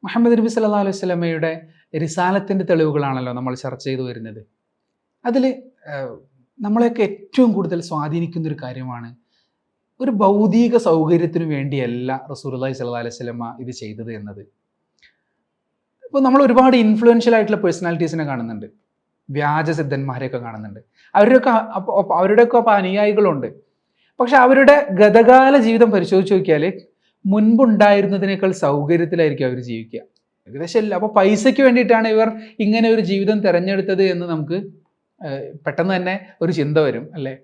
മുഹമ്മദ് നബി സല്ലല്ലാഹു അലൈഹി വസല്ലമയുടെ റിസാലത്തിൻ്റെ തെളിവുകളാണല്ലോ നമ്മൾ ചർച്ച ചെയ്തു വരുന്നത്. അതിൽ നമ്മളെയൊക്കെ ഏറ്റവും കൂടുതൽ സ്വാധീനിക്കുന്ന ഒരു കാര്യമാണ്, ഒരു ഭൗതിക സൗകര്യത്തിനു വേണ്ടിയല്ല റസൂലുള്ളാഹി സ്വല്ലല്ലാഹു അലൈഹി വസല്ലമ ഇത് ചെയ്തത് എന്നത്. ഇപ്പോൾ നമ്മൾ ഒരുപാട് ഇൻഫ്ലുവൻഷ്യൽ ആയിട്ടുള്ള പേഴ്സണാലിറ്റീസിനെ കാണുന്നുണ്ട്, വ്യാജസിദ്ധന്മാരെയൊക്കെ കാണുന്നുണ്ട്. അവരുടെയൊക്കെ അപ്പോൾ അനുയായികളുണ്ട്. പക്ഷെ അവരുടെ ഗതകാല ജീവിതം പരിശോധിച്ച് നോക്കിയാൽ മുൻപുണ്ടായിരുന്നതിനേക്കാൾ സൗകര്യത്തിലായിരിക്കും അവർ ജീവിക്കുക. ഏകദേശം ഇല്ല. അപ്പോൾ പൈസയ്ക്ക് വേണ്ടിയിട്ടാണ് ഇവർ ഇങ്ങനെ ഒരു ജീവിതം തിരഞ്ഞെടുത്തത് എന്ന് നമുക്ക് പെട്ടെന്ന് തന്നെ ഒരു ചിന്ത വരും, അല്ലേ?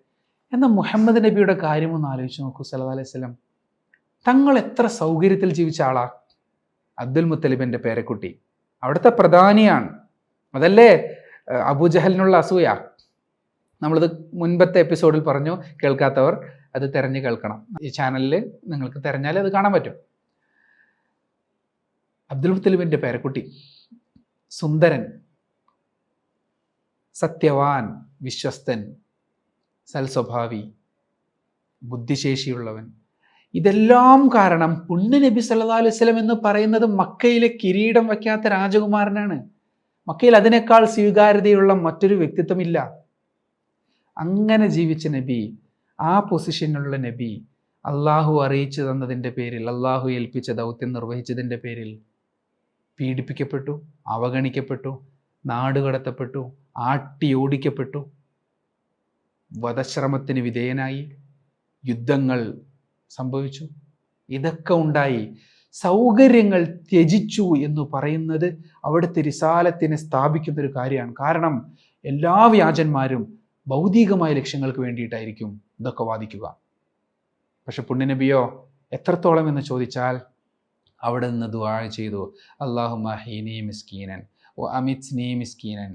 എന്നാൽ മുഹമ്മദ് നബിയുടെ കാര്യം ഒന്ന് ആലോചിച്ച് നോക്കൂ. സല്ലല്ലാഹു അലൈഹി വസല്ലം തങ്ങൾ എത്ര സൗകര്യത്തിൽ ജീവിച്ച ആളാ. അബ്ദുൽ മുത്തലിബിൻ്റെ പേരക്കുട്ടി അവിടുത്തെ പ്രധാനിയാണ്. അതല്ലേ അബൂജഹലിനുള്ള അസൂയ. നമ്മളിത് മുൻപത്തെ എപ്പിസോഡിൽ പറഞ്ഞു, കേൾക്കാത്തവർ അത് തിരഞ്ഞു കേൾക്കണം. ഈ ചാനലിൽ നിങ്ങൾക്ക് തിരഞ്ഞാൽ അത് കാണാൻ പറ്റും. അബ്ദുൽ മുത്തലിബിൻ്റെ പേരക്കുട്ടി, സുന്ദരൻ, സത്യവാൻ, വിശ്വസ്തൻ, സൽസ്വഭാവി, ബുദ്ധിശേഷിയുള്ളവൻ. ഇതെല്ലാം കാരണം പുണ്യ നബി സല്ലല്ലാഹു അലൈഹി വസല്ലം എന്ന് പറയുന്നത് മക്കയിലെ കിരീടം വയ്ക്കാത്ത രാജകുമാരനാണ്. മക്കയിൽ അതിനേക്കാൾ സ്വീകാര്യതയുള്ള മറ്റൊരു വ്യക്തിത്വമില്ല. അങ്ങനെ ജീവിച്ച നബി, ആ പൊസിഷനിലുള്ള നബി, അള്ളാഹു അറിയിച്ചു തന്നതിൻ്റെ പേരിൽ, അള്ളാഹു ഏൽപ്പിച്ച ദൗത്യം നിർവഹിച്ചതിൻ്റെ പേരിൽ പീഡിപ്പിക്കപ്പെട്ടു, അവഗണിക്കപ്പെട്ടു, നാടുകടത്തപ്പെട്ടു, ആട്ടിയോടിക്കപ്പെട്ടു, വധശ്രമത്തിന് വിധേയനായി, യുദ്ധങ്ങൾ സംഭവിച്ചു. ഇതൊക്കെ ഉണ്ടായി. സൗകര്യങ്ങൾ ത്യജിച്ചു എന്ന് പറയുന്നത് അവിടുത്തെ റിസാലത്തിനെ സ്ഥാപിക്കുന്ന ഒരു കാര്യമാണ്. കാരണം എല്ലാ വ്യാജന്മാരും ഭൗതികമായ ലക്ഷ്യങ്ങൾക്ക് വേണ്ടിയിട്ടായിരിക്കും ഇതൊക്കെ വാദിക്കുക. പക്ഷെ പുണ്യനബിയോ എത്രത്തോളം എന്ന് ചോദിച്ചാൽ അവിടെ നിന്ന് ദുആ ചെയ്തു, അല്ലാഹുമ്മ ഹീനി മിസ്കീനൻ വ അമിത്നി മിസ്കീനൻ.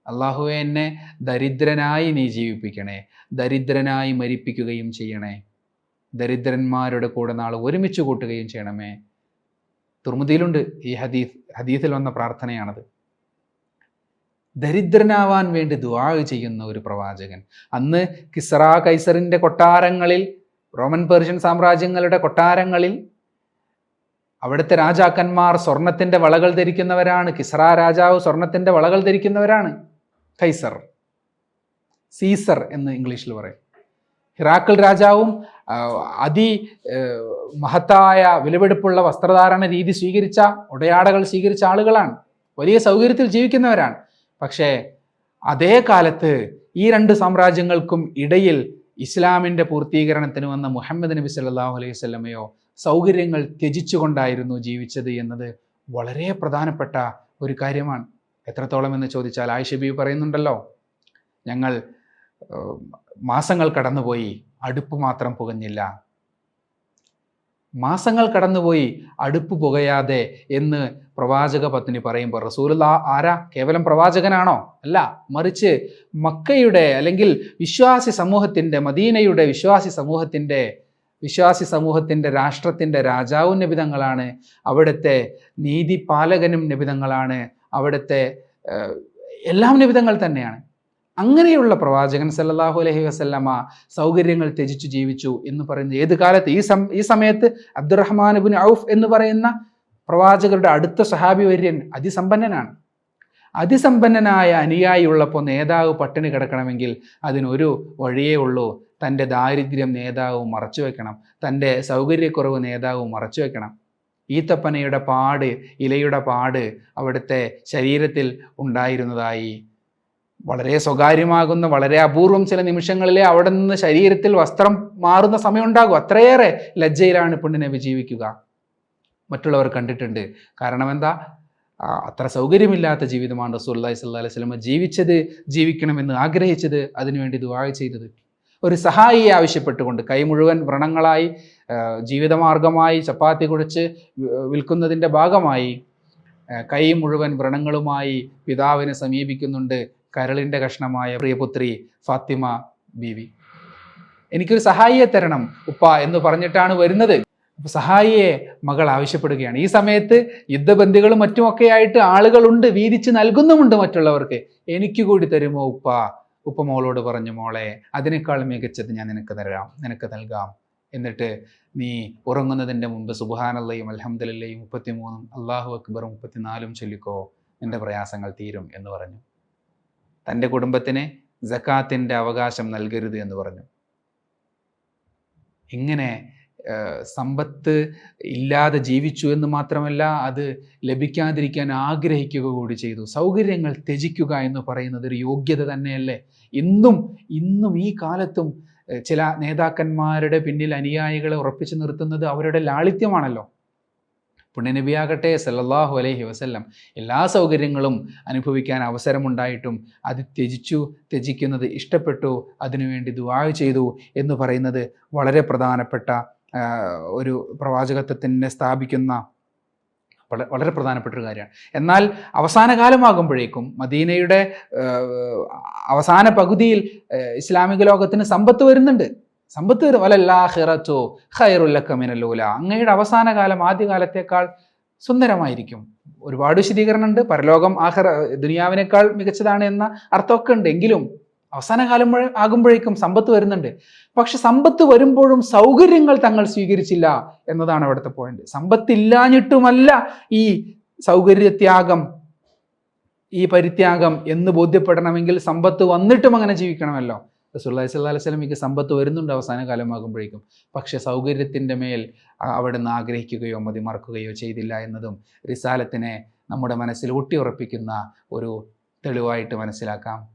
അള്ളാഹുവെ, എന്നെ ദരിദ്രനായി നീ ജീവിപ്പിക്കണേ, ദരിദ്രനായി മരിപ്പിക്കുകയും ചെയ്യണേ, ദരിദ്രന്മാരുടെ കൂടെ നാളെ ഒരുമിച്ച് കൂട്ടുകയും ചെയ്യണമേ. തുർമുദിയിലുണ്ട് ഈ ഹദീസിൽ വന്ന പ്രാർത്ഥനയാണത്. ദരിദ്രനാവാൻ വേണ്ടി ദുആ ചെയ്യുന്ന ഒരു പ്രവാചകൻ. അന്ന് കിസ്റ കൈസറിൻ്റെ കൊട്ടാരങ്ങളിൽ, റോമൻ പേർഷ്യൻ സാമ്രാജ്യങ്ങളുടെ കൊട്ടാരങ്ങളിൽ അവിടുത്തെ രാജാക്കന്മാർ സ്വർണത്തിൻ്റെ വളകൾ ധരിക്കുന്നവരാണ്. കിസ്റ രാജാവ് സ്വർണത്തിൻ്റെ വളകൾ ധരിക്കുന്നവരാണ്. കൈസർ, സീസർ എന്ന് ഇംഗ്ലീഷിൽ പറയും. ഹിറാക്കിൾ രാജാവും മഹത്തായ വിലപിടിപ്പുള്ള വസ്ത്രധാരണ രീതി സ്വീകരിച്ച, ഉടയാടകൾ സ്വീകരിച്ച ആളുകളാണ്. വലിയ സൗകര്യത്തിൽ ജീവിക്കുന്നവരാണ്. പക്ഷേ അതേ കാലത്ത് ഈ രണ്ട് സാമ്രാജ്യങ്ങൾക്കും ഇടയിൽ ഇസ്ലാമിൻ്റെ പൂർത്തീകരണത്തിന് വന്ന മുഹമ്മദ് നബി സല്ലല്ലാഹു അലൈഹി വസല്ലമയോ സൗകര്യങ്ങൾ ത്യജിച്ചുകൊണ്ടായിരുന്നു ജീവിച്ചത് എന്നത് വളരെ പ്രധാനപ്പെട്ട ഒരു കാര്യമാണ്. എത്രത്തോളം എന്ന് ചോദിച്ചാൽ ആയിഷ ബീവി പറയുന്നുണ്ടല്ലോ, ഞങ്ങൾ മാസങ്ങൾ കടന്നുപോയി, അടുപ്പ് മാത്രം പുകഞ്ഞില്ല. മാസങ്ങൾ കടന്നുപോയി, അടുപ്പ് പുകയാതെ എന്ന് പ്രവാചക പത്നി പറയുമ്പോൾ റസൂലുള്ളാഹി ആരാ? കേവലം പ്രവാചകനാണോ? അല്ല, മറിച്ച് മക്കയുടെ അല്ലെങ്കിൽ വിശ്വാസി സമൂഹത്തിൻ്റെ, മദീനയുടെ വിശ്വാസി സമൂഹത്തിൻ്റെ രാഷ്ട്രത്തിൻ്റെ രാജാവും നബിതങ്ങളാണ്. അവിടുത്തെ നീതിപാലകനും നബിതങ്ങളാണ്. അവിടുത്തെ എല്ലാം നബിതങ്ങൾ തന്നെയാണ്. അങ്ങനെയുള്ള പ്രവാചകൻ സല്ലല്ലാഹു അലൈഹി വസല്ലമ സൗകര്യങ്ങൾ ത്യജിച്ചു ജീവിച്ചു എന്ന് പറയുന്നത് ഏത് കാലത്ത്? ഈ സമയത്ത് അബ്ദുറഹ്മാൻ ഇബ്നു ഔഫ് എന്ന് പറയുന്ന പ്രവാചകരുടെ അടുത്ത സഹാബി വര്യൻ അതിസമ്പന്നനാണ്. അതിസമ്പന്നനായ അനുയായി ഉള്ളപ്പോൾ നേതാവ് പട്ടിണി കിടക്കണമെങ്കിൽ അതിനൊരു വഴിയേ ഉള്ളൂ, തൻ്റെ ദാരിദ്ര്യം നേതാവ് മറച്ചു വെക്കണം, തൻ്റെ സൗകര്യക്കുറവ് നേതാവ് മറച്ചു വെക്കണം. ഈത്തപ്പനയുടെ പാട്, ഇലയുടെ പാട് അവിടുത്തെ ശരീരത്തിൽ ഉണ്ടായിരുന്നതായി, വളരെ സ്വകാര്യമാകുന്ന, വളരെ അപൂർവം ചില നിമിഷങ്ങളിലെ അവിടെ നിന്ന് ശരീരത്തിൽ വസ്ത്രം മാറുന്ന സമയമുണ്ടാകും. അത്രയേറെ ലജ്ജയിലാണ് പുണ്യനബി ജീവിക്കുക. മറ്റുള്ളവർ കണ്ടിട്ടുണ്ട്. കാരണം എന്താ? അത്ര സൗകര്യമില്ലാത്ത ജീവിതമാണ് റസൂലുള്ളാഹി സ്വല്ലല്ലാഹു അലൈഹി വസല്ലം ജീവിക്കണമെന്ന് ആഗ്രഹിച്ചത്, അതിനുവേണ്ടി ദുആ ചെയ്തത്. ഒരു സഹായിയെ ആവശ്യപ്പെട്ടുകൊണ്ട് കൈ മുഴുവൻ വ്രണങ്ങളായി, ജീവിതമാർഗമായി ചപ്പാത്തി കുഴച്ച് വിൽക്കുന്നതിൻ്റെ ഭാഗമായി കൈ മുഴുവൻ വ്രണങ്ങളുമായി പിതാവിനെ സമീപിക്കുന്നുണ്ട് കരളിൻ്റെ കഷ്ണമായ പ്രിയപുത്രി ഫാത്തിമ ബീവി. എനിക്കൊരു സഹായിയെ തരണം ഉപ്പ എന്ന് പറഞ്ഞിട്ടാണ് വരുന്നത്. അപ്പോൾ സഹായിയെ മകൾ ആവശ്യപ്പെടുകയാണ്. ഈ സമയത്ത് യുദ്ധബന്ദികളും മറ്റുമൊക്കെയായിട്ട് ആളുകളുണ്ട്, വീതിച്ച് നൽകുന്നുമുണ്ട് മറ്റുള്ളവർക്ക്. എനിക്ക് കൂടി തരുമോ ഉപ്പ? ഉപ്പ മോളോട് പറഞ്ഞു, മോളെ, അതിനേക്കാൾ മികച്ചത് ഞാൻ നിനക്ക് നൽകാം. എന്നിട്ട് നീ ഉറങ്ങുന്നതിൻ്റെ മുമ്പ് സുബ്ഹാനല്ലയും അൽഹംദുലില്ലയും 33 അല്ലാഹു അക്ബർ 34 ചൊല്ലിക്കോ, നിന്റെ പ്രയാസങ്ങൾ തീരും എന്ന് പറഞ്ഞു. തൻ്റെ കുടുംബത്തിന് സക്കാത്തിൻ്റെ അവകാശം നൽകരുത് എന്ന് പറഞ്ഞു. ഇങ്ങനെ സമ്പത്ത് ഇല്ലാതെ ജീവിച്ചു എന്ന് മാത്രമല്ല, അത് ലഭിക്കാതിരിക്കാൻ ആഗ്രഹിക്കുക കൂടി ചെയ്തു. സൗകര്യങ്ങൾ ത്യജിക്കുക എന്ന് പറയുന്നത് ഒരു യോഗ്യത തന്നെയല്ലേ? ഇന്നും ഈ കാലത്തും ചില നേതാക്കന്മാരുടെ പിന്നിൽ അനുയായികളെ ഉറപ്പിച്ചു നിർത്തുന്നത് അവരുടെ ലാളിത്യമാണല്ലോ. പുണ്യനബിയാകട്ടെ സല്ലല്ലാഹു അലൈഹി വസല്ലം എല്ലാ സൗകര്യങ്ങളും അനുഭവിക്കാൻ അവസരമുണ്ടായിട്ടും അത് ത്യജിക്കുന്നത് ഇഷ്ടപ്പെട്ടു, അതിനുവേണ്ടി ദുആ ചെയ്തു എന്ന് പറയുന്നത് വളരെ പ്രധാനപ്പെട്ട ഒരു പ്രവാചകത്വത്തിനെ സ്ഥാപിക്കുന്ന വളരെ പ്രധാനപ്പെട്ട ഒരു കാര്യമാണ്. എന്നാൽ അവസാന കാലമാകുമ്പോഴേക്കും മദീനയുടെ അവസാന പകുതിയിൽ ഇസ്ലാമിക ലോകത്തിന് സമ്പത്ത് വരുന്നുണ്ട്. വലല്ലാഹിറത്തു ഖൈറുൽ ലക മിനൽ ഊല, അങ്ങയുടെ അവസാന കാലം ആദ്യകാലത്തേക്കാൾ സുന്ദരമായിരിക്കും. ഒരുപാട് വിശദീകരണമുണ്ട്. പരലോകം ദുനിയാവിനേക്കാൾ മികച്ചതാണ് എന്ന അർത്ഥമൊക്കെ ഉണ്ട്. എങ്കിലും അവസാന കാലം ആകുമ്പോഴേക്കും സമ്പത്ത് വരുന്നുണ്ട്. പക്ഷെ സമ്പത്ത് വരുമ്പോഴും സൗകര്യങ്ങൾ തങ്ങൾ സ്വീകരിച്ചില്ല എന്നതാണ് അവിടുത്തെ പോയിന്റ്. സമ്പത്തില്ലാഞ്ഞിട്ടുമല്ല ഈ സൗകര്യത്യാഗം, ഈ പരിത്യാഗം എന്ന് ബോധ്യപ്പെടണമെങ്കിൽ സമ്പത്ത് വന്നിട്ടും അങ്ങനെ ജീവിക്കണമല്ലോ. റസൂലുള്ളാഹി സ്വല്ലല്ലാഹു അലൈഹി വസല്ലമയ്ക്ക് സമ്പത്ത് വരുന്നുണ്ട് അവസാന കാലമാകുമ്പോഴേക്കും. പക്ഷെ സൗകര്യത്തിൻ്റെ മേൽ അവിടുന്ന് ആഗ്രഹിക്കുകയോ മതിമറക്കുകയോ ചെയ്തില്ല എന്നതും റിസാലത്തിനെ നമ്മുടെ മനസ്സിൽ ഊട്ടിയുറപ്പിക്കുന്ന ഒരു തെളിവായിട്ട് മനസ്സിലാക്കാം.